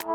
Hi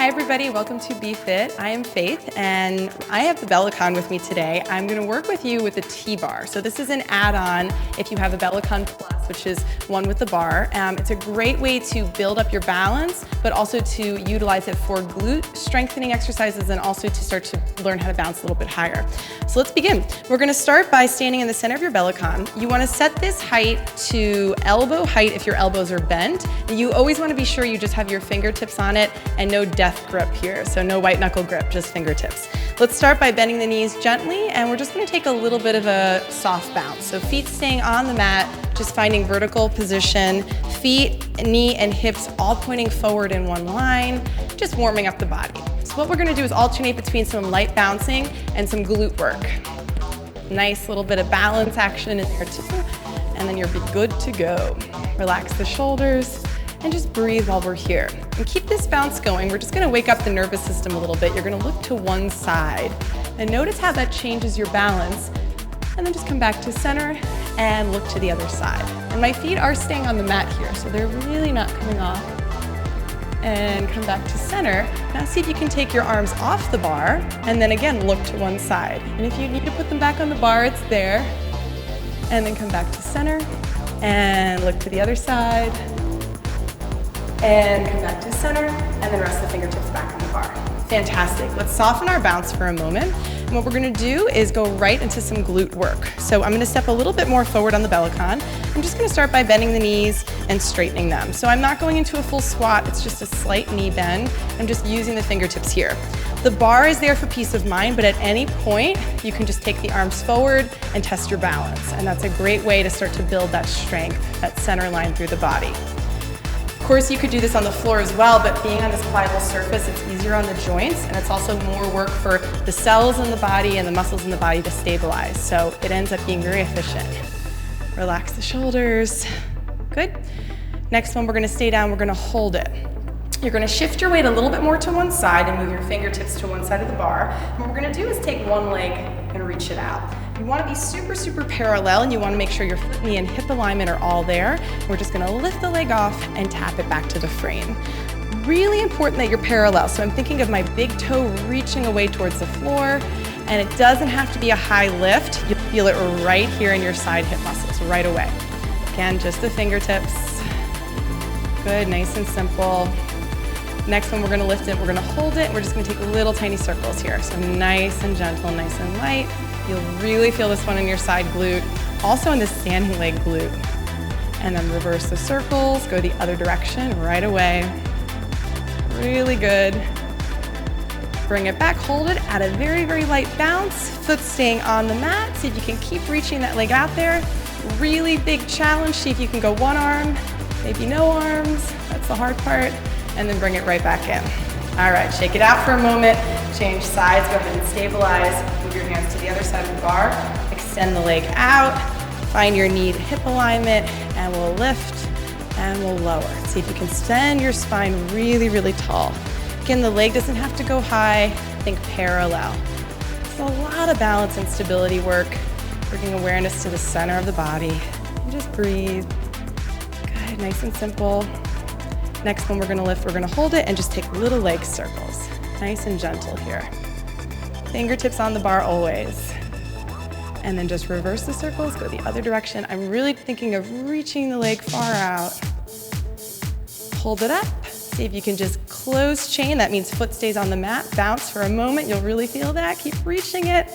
everybody, welcome to BeFiT. I am Faith and I have the Bellicon with me today. I'm going to work with you with the T-bar. So this is an add-on if you have a Bellicon Plus, which is one with the bar. It's a great way to build up your balance, but also to utilize it for glute strengthening exercises and also to start to learn how to bounce a little bit higher. So let's begin. We're going to start by standing in the center of your Bellicon. You want to set this height to elbow height if your elbows are bent. You always want to be sure you just have your fingertips on it and no death grip here. So no white knuckle grip, just fingertips. Let's start by bending the knees gently, and we're just going to take a little bit of a soft bounce. So feet staying on the mat, just finding vertical position, feet, knee, and hips all pointing forward in one line, just warming up the body. So what we're going to do is alternate between some light bouncing and some glute work. Nice little bit of balance action in there too, and then you're good to go. Relax the shoulders and just breathe while we're here. And keep this bounce going. We're just gonna wake up the nervous system a little bit. You're gonna look to one side and notice how that changes your balance, and then just come back to center and look to the other side. And my feet are staying on the mat here, so they're really not coming off. And come back to center. Now see if you can take your arms off the bar, and then again, look to one side. And if you need to put them back on the bar, it's there. And then come back to center, and look to the other side. And come back to center, and then rest the fingertips back on the bar. Fantastic. Let's soften our bounce for a moment. And what we're gonna do is go right into some glute work. So I'm gonna step a little bit more forward on the Bellicon. I'm just gonna start by bending the knees and straightening them. So I'm not going into a full squat, it's just a slight knee bend. I'm just using the fingertips here. The bar is there for peace of mind, but at any point, you can just take the arms forward and test your balance. And that's a great way to start to build that strength, that center line through the body. Of course, you could do this on the floor as well, but being on this pliable surface, it's easier on the joints, and it's also more work for the cells in the body and the muscles in the body to stabilize. So it ends up being very efficient. Relax the shoulders. Good. Next one, we're gonna stay down, we're gonna hold it. You're gonna shift your weight a little bit more to one side and move your fingertips to one side of the bar. And what we're gonna do is take one leg and reach it out. You wanna be super, super parallel, and you wanna make sure your foot, knee, and hip alignment are all there. We're just gonna lift the leg off and tap it back to the frame. Really important that you're parallel. So I'm thinking of my big toe reaching away towards the floor, and it doesn't have to be a high lift. You'll feel it right here in your side hip muscles right away. Again, just the fingertips. Good, nice and simple. Next one, we're gonna lift it, we're gonna hold it, and we're just gonna take little tiny circles here. So nice and gentle, nice and light. You'll really feel this one in your side glute, also in the standing leg glute. And then reverse the circles, go the other direction right away. Really good. Bring it back, hold it at a very, very light bounce. Foot staying on the mat. See if you can keep reaching that leg out there. Really big challenge. See if you can go one arm, maybe no arms. That's the hard part. And then bring it right back in. All right, shake it out for a moment. Change sides, go ahead and stabilize. Move your hands to the other side of the bar. Extend the leg out. Find your knee to hip alignment, and we'll lift and we'll lower. See if you can extend your spine really, really tall. Again, the leg doesn't have to go high. Think parallel. It's a lot of balance and stability work. Bringing awareness to the center of the body. And just breathe. Good, nice and simple. Next one, we're gonna lift, we're gonna hold it, and just take little leg circles. Nice and gentle here. Fingertips on the bar always. And then just reverse the circles, go the other direction. I'm really thinking of reaching the leg far out. Hold it up. See if you can just close chain. That means foot stays on the mat. Bounce for a moment. You'll really feel that. Keep reaching it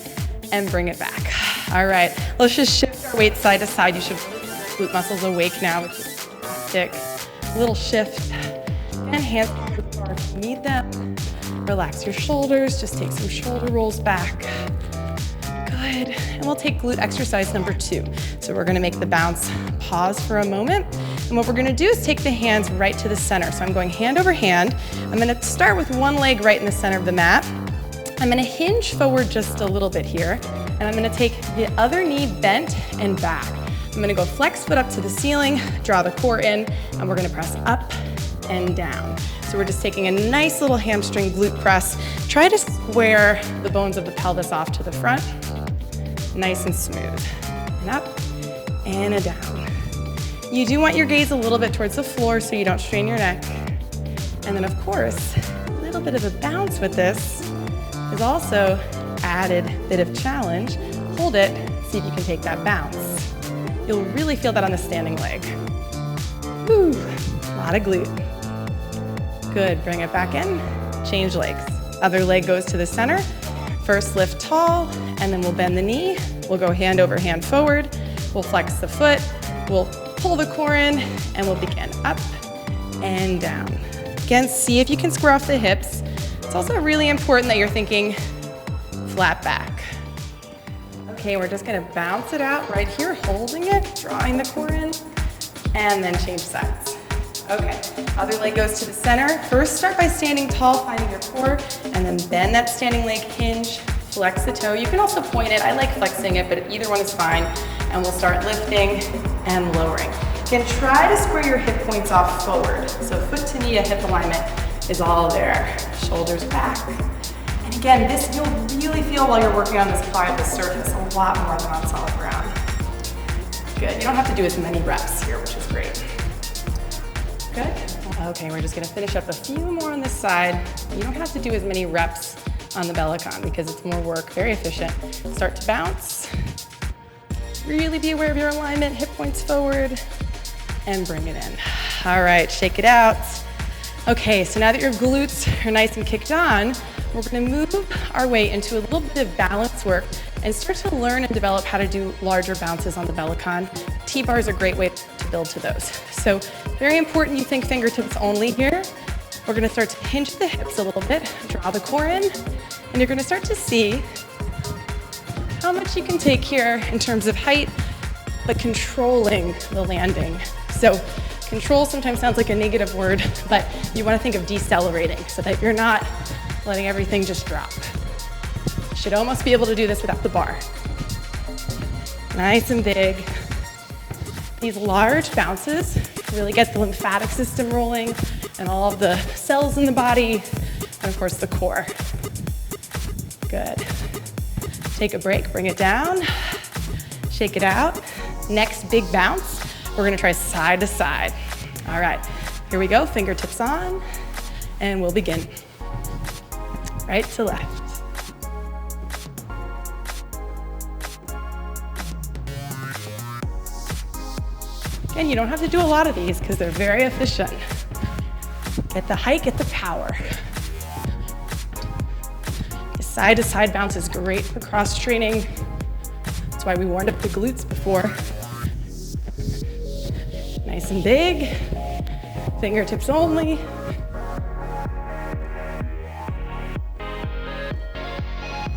and bring it back. All right, let's just shift our weight side to side. You should glute muscles awake now, which is fantastic. Little shift, and hands to the bar if you need them. Relax your shoulders, just take some shoulder rolls back. Good, and we'll take glute exercise number 2. So we're gonna make the bounce pause for a moment. And what we're gonna do is take the hands right to the center. So I'm going hand over hand. I'm gonna start with one leg right in the center of the mat. I'm gonna hinge forward just a little bit here, and I'm gonna take the other knee bent and back. I'm gonna go flex foot up to the ceiling, draw the core in, and we're gonna press up and down. So we're just taking a nice little hamstring glute press. Try to square the bones of the pelvis off to the front. Nice and smooth. And up and a down. You do want your gaze a little bit towards the floor so you don't strain your neck. And then of course, a little bit of a bounce with this is also added bit of challenge. Hold it, see if you can take that bounce. You'll really feel that on the standing leg. Woo, a lot of glute. Good, bring it back in, change legs. Other leg goes to the center. First lift tall, and then we'll bend the knee. We'll go hand over hand forward. We'll flex the foot. We'll pull the core in, and we'll begin up and down. Again, see if you can square off the hips. It's also really important that you're thinking flat back. Okay, we're just gonna bounce it out right here, holding it, drawing the core in, and then change sides. Okay, other leg goes to the center. First, start by standing tall, finding your core, and then bend that standing leg, hinge, flex the toe. You can also point it. I like flexing it, but either one is fine. And we'll start lifting and lowering. Again, try to square your hip points off forward. So foot to knee, hip alignment is all there. Shoulders back. And again, this you'll really feel while you're working on this pliable surface a lot more than on solid ground. Good, you don't have to do as many reps here, which is great. Good. Okay, we're just gonna finish up a few more on this side. You don't have to do as many reps on the Bellicon because it's more work, very efficient. Start to bounce. Really be aware of your alignment, hip points forward, and bring it in. All right, shake it out. Okay, so now that your glutes are nice and kicked on, we're gonna move our way into a little bit of balance work and start to learn and develop how to do larger bounces on the Bellicon. T-bar is a great way to build to those. So very important you think fingertips only here. We're gonna start to hinge the hips a little bit, draw the core in, and you're gonna start to see how much you can take here in terms of height, but controlling the landing. So control sometimes sounds like a negative word, but you wanna think of decelerating so that you're not letting everything just drop. You should almost be able to do this without the bar. Nice and big. These large bounces really get the lymphatic system rolling and all of the cells in the body, and of course the core. Good. Take a break, bring it down, shake it out. Next big bounce, we're gonna try side to side. All right, here we go, fingertips on, and we'll begin. Right to left. Again, you don't have to do a lot of these because they're very efficient. Get the height, get the power. The side to side bounce is great for cross training. That's why we warmed up the glutes before. Nice and big, fingertips only.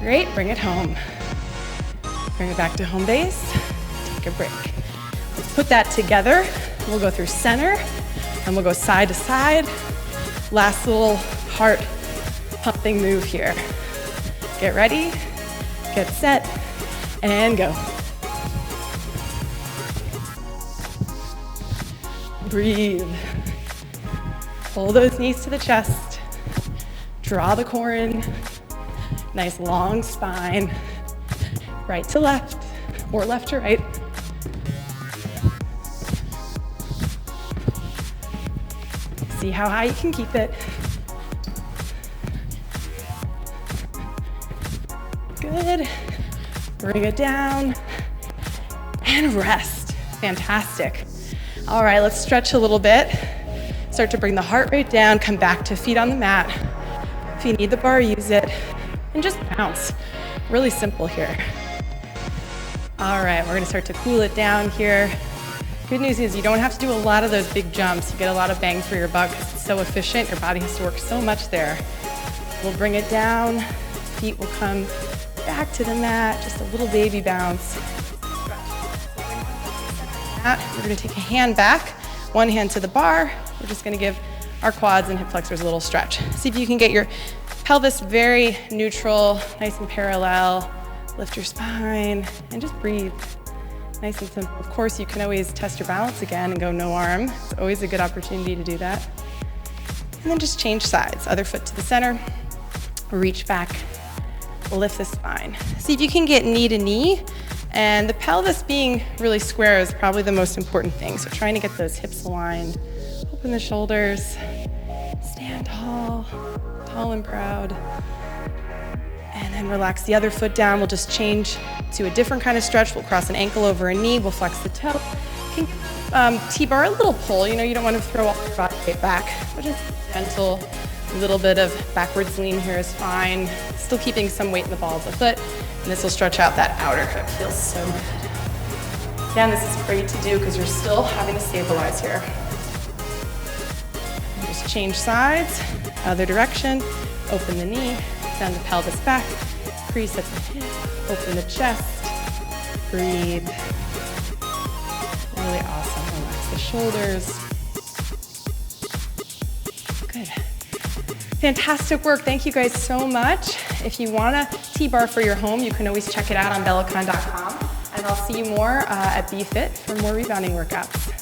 Great, bring it home. Bring it back to home base, take a break. Let's put that together. We'll go through center, and we'll go side to side. Last little heart pumping move here. Get ready, get set, and go. Breathe. Pull those knees to the chest. Draw the core in. Nice long spine. Right to left, or left to right. See how high you can keep it. Good. Bring it down and rest. Fantastic. All right, let's stretch a little bit. Start to bring the heart rate down, come back to feet on the mat. If you need the bar, use it, and just bounce. Really simple here. All right, we're gonna start to cool it down here. Good news is you don't have to do a lot of those big jumps. You get a lot of bang for your buck because it's so efficient. Your body has to work so much there. We'll bring it down. Feet will come back to the mat, just a little baby bounce. We're gonna take a hand back, one hand to the bar. We're just gonna give our quads and hip flexors a little stretch. See if you can get your pelvis very neutral, nice and parallel. Lift your spine and just breathe. Nice and simple. Of course, you can always test your balance again and go no arm. It's always a good opportunity to do that. And then just change sides. Other foot to the center, reach back, lift the spine. See if you can get knee to knee And the pelvis being really square is probably the most important thing. So trying to get those hips aligned, open the shoulders, stand tall, tall and proud. And then relax the other foot down. We'll just change to a different kind of stretch. We'll cross an ankle over a knee. We'll flex the toe. You can T-bar a little pull. You don't want to throw all your body weight back, but just gentle. A little bit of backwards lean here is fine. Still keeping some weight in the ball of the foot. And this will stretch out that outer hip. Feels so good. Again, this is great to do because you're still having to stabilize here. And just change sides, other direction. Open the knee. Send the pelvis back, crease at the hip, open the chest, breathe. Really awesome, relax the shoulders. Good. Fantastic work, thank you guys so much. If you want a T-bar for your home, you can always check it out on bellicon.com, and I'll see you more at BeFiT for more rebounding workouts.